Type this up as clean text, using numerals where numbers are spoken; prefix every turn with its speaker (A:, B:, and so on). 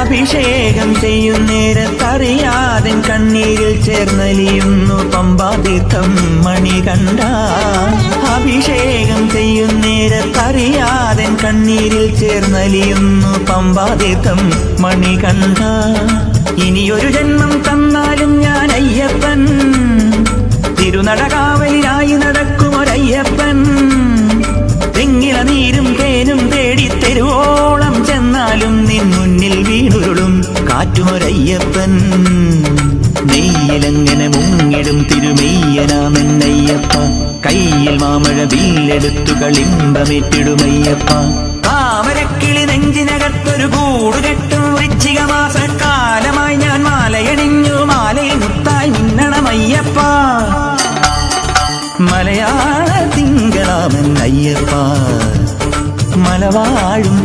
A: അഭിഷേകം ചെയ്യുന്നേരത്തറിയാതെ കണ്ണീരിൽ ചേർന്നലിയുന്നു പമ്പാതീർത്ഥം മണികണ്ഠ. അഭിഷേകം ചെയ്യുന്നേരത്തറിയാതെ കണ്ണീരിൽ ചേർന്നലിയുന്നു പമ്പാതീർത്ഥം മണികണ്ഠ. ഇനിയൊരു ജന്മം തന്നാലും ഞാൻ അയ്യപ്പൻ, തിരുനടകാവലിനായി നടക്കുമൊരയ്യപ്പൻ. തെങ്ങില നീരും തേനും തേടി തെരുവോളം ചെന്നാലും നിൻ മുന്നിൽ വീണുരുളും കാറ്റുമൊരയ്യപ്പൻ. നെയ്യിലെങ്ങനെ മുങ്ങിടും തിരുമെയ്യനാമെന്നയ്യപ്പ. കയ്യിൽ മാമഴ വില്ലെടുത്തു കളിമ്പമേറ്റിടുമയ്യപ്പ. താമരക്കിളി നെഞ്ചിനകത്തൊരു കൂടുകെട്ടും വൃശ്ചിക മാസക്കാലമായി ഞാൻ മാലയണിഞ്ഞു മാലയിൽ മുത്തായി മിന്നണമയ്യപ്പ. മലയാള തിങ്കളാമെന്നയ്യപ്പ, മലവാഴും